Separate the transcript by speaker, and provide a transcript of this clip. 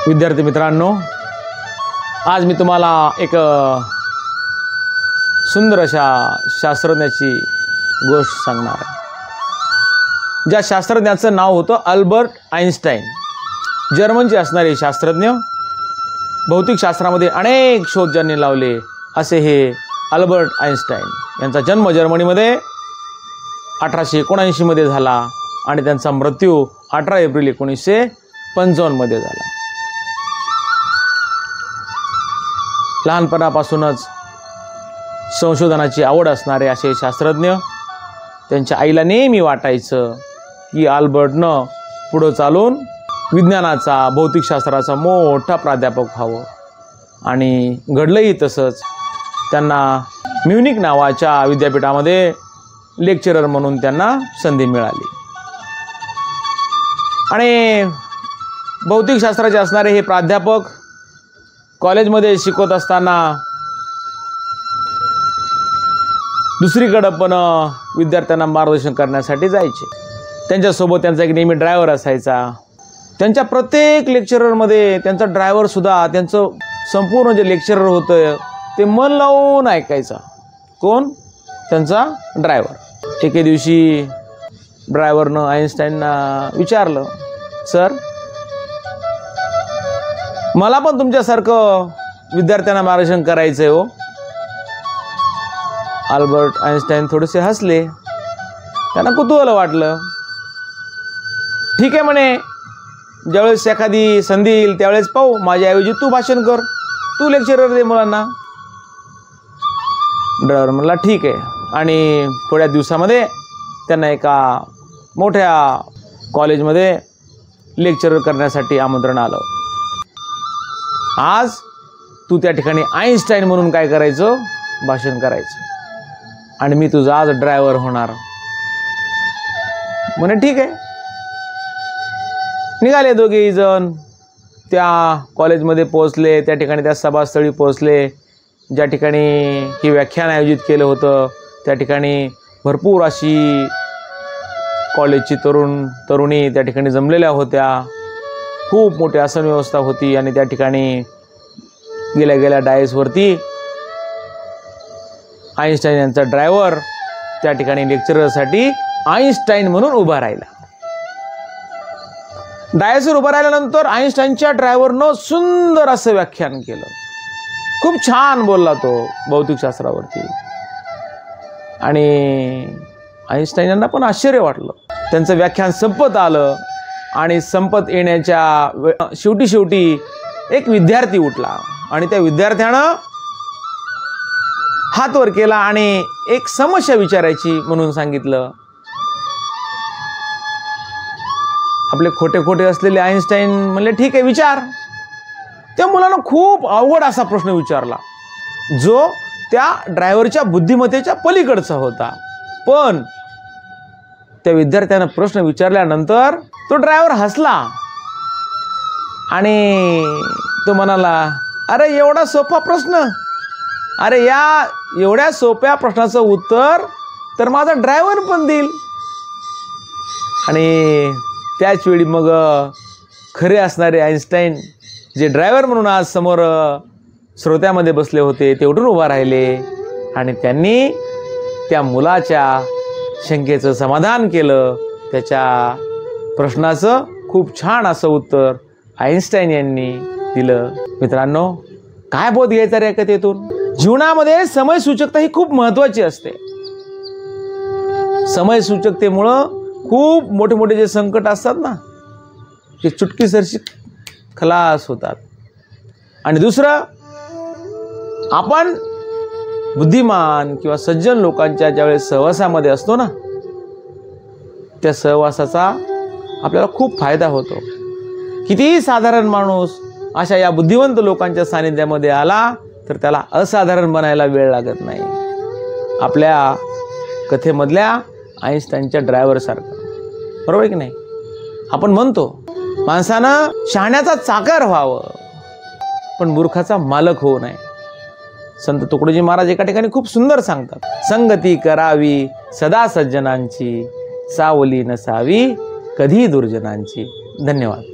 Speaker 1: विद्यार्थी मित्रांनो, आज मी तुम्हाला एक सुंदर अशा शास्त्रज्ञाची गोष्ट सांगणार आहे। ज्या शास्त्रज्ञाचं नाव होतं अल्बर्ट आइन्स्टाईन। जर्मनचे असणारे शास्त्रज्ञ, भौतिकशास्त्रामध्ये अनेक शोध ज्यांनी लावले असे हे अल्बर्ट आइन्स्टाईन। यांचा जन्म जर्मनीमध्ये 1879 मध्ये झाला आणि त्यांचा मृत्यू 18 एप्रिल 1955 मध्ये झाला। लहानपणापासूनच संशोधनाची आवड असणारे असे शास्त्रज्ञ, त्यांच्या आईला नेहमी वाटायचं की अल्बर्टनं पुढे चालून विज्ञानाचा, भौतिकशास्त्राचा मोठा प्राध्यापक व्हावं, आणि घडलंही तसंच। त्यांना म्युनिक नावाच्या विद्यापीठामध्ये लेक्चरर म्हणून त्यांना संधी मिळाली आणि भौतिकशास्त्राचे असणारे हे प्राध्यापक कॉलेजमध्ये शिकवत असताना दुसरीकडे पण विद्यार्थ्यांना मार्गदर्शन करण्यासाठी जायचे। त्यांच्यासोबत त्यांचा एक नेहमी ड्रायव्हर असायचा। त्यांच्या प्रत्येक लेक्चररमध्ये त्यांचा ड्रायव्हर सुद्धा त्यांचं संपूर्ण जे लेक्चरर होतं ते मन लावून ऐकायचा। कोण? त्यांचा ड्रायव्हर। एके दिवशी ड्रायव्हरनं आइन्स्टाईनना विचारलं, सर, मला पण तुमच्यासारखं विद्यार्थ्यांना मार्गदर्शन करायचं आहे हो। अल्बर्ट आइन्स्टाईन थोडेसे हसले, त्यांना कुतूहल वाटलं। ठीक आहे म्हणे, ज्यावेळेस एखादी संधी येईल त्यावेळेस पाहू, माझ्याऐवजी तू भाषण कर, तू लेक्चरर दे मुलांना। ड्रायव्हर म्हणला ठीक आहे, आणि थोड्या दिवसामध्ये त्यांना एका मोठ्या कॉलेजमध्ये लेक्चरर करण्यासाठी आमंत्रण आलं। आज तू त्या ठिकाणी आइन्स्टाईन म्हणून काय करायचं? भाषण करायचं, आणि मी तुझा आज ड्रायव्हर होणार। म्हणे ठीक आहे। निघाले दोघेही जण, त्या कॉलेजमध्ये पोहोचले। त्या ठिकाणी त्या सभास्थळी पोहोचले ज्या ठिकाणी हे व्याख्यान आयोजित केलं होतं। त्या ठिकाणी भरपूर अशी कॉलेजची तरुणी त्या ठिकाणी जमलेल्या होत्या। खूप मोठी आसन व्यवस्था होती, आणि त्या ठिकाणी गेल्या डायसवरती आइन्स्टाईन यांचा ड्रायव्हर त्या ठिकाणी लेक्चररसाठी आइन्स्टाईन म्हणून उभा राहिला। डायसवर उभा राहिल्यानंतर आइन्स्टाईनच्या ड्रायव्हरनं सुंदर असं व्याख्यान केलं। खूप छान बोलला तो भौतिकशास्त्रावरती, आणि आइन्स्टाईन यांना पण आश्चर्य वाटलं। त्यांचं व्याख्यान संपत आलं, आणि संपत येण्याच्या शेवटी एक विद्यार्थी उठला, आणि त्या विद्यार्थ्यानं हात वर केला आणि एक समस्या विचारायची म्हणून सांगितलं। आपले खोटे असलेले आइन्स्टाईन म्हणले ठीक आहे, विचार। त्या मुलानं खूप अवघड असा प्रश्न विचारला, जो त्या ड्रायव्हरच्या बुद्धिमत्तेच्या पलीकडचा होता। पण त्या विद्यार्थ्यानं प्रश्न विचारल्यानंतर तो ड्रायव्हर हसला, आणि तो म्हणाला, अरे एवढा सोपा प्रश्न, अरे या एवढ्या सोप्या प्रश्नाचं उत्तर तर माझा ड्रायव्हर पण देईल। आणि त्याच वेळी मग खरे असणारे आइन्स्टाईन, जे ड्रायव्हर म्हणून आज समोर श्रोत्यामध्ये बसले होते, ते उठून उभा राहिले, आणि त्यांनी त्या मुलाच्या शंकेचं समाधान केलं। त्याच्या प्रश्नाचं खूप छान असं उत्तर आइन्स्टाईन यांनी दिलं। मित्रांनो, काय बोध घ्यायचा रे कथेतून? जीवनामध्ये समय सूचकता ही खूप महत्त्वाची असते। समय सूचकतेमुळं खूप मोठे जे संकट असतात ना, ते चुटकीसरशी खलास होतात। आणि दुसरं, आपण बुद्धिमान किंवा सज्जन लोकांच्या ज्यावेळेस सहवासामध्ये असतो ना, त्या सहवासाचा आपल्याला खूप फायदा होतो। कितीही साधारण माणूस अशा या बुद्धिवंत लोकांच्या सानिध्यामध्ये आला तर त्याला असाधारण बनायला वेळ लागत नाही। आपल्या कथेमधल्या आइन्स्टाईनच्या ड्रायव्हरसारखं, बरोबर की नाही? आपण म्हणतो माणसानं शहाण्याचा चाकर व्हावं, पण मूर्खाचा मालक होऊ नये। संत तुकडोजी महाराज एका ठिकाणी खूप सुंदर सांगतात, संगती करावी सदा सज्जनांची, सावली नसावी कधी दुर्जनांची। धन्यवाद।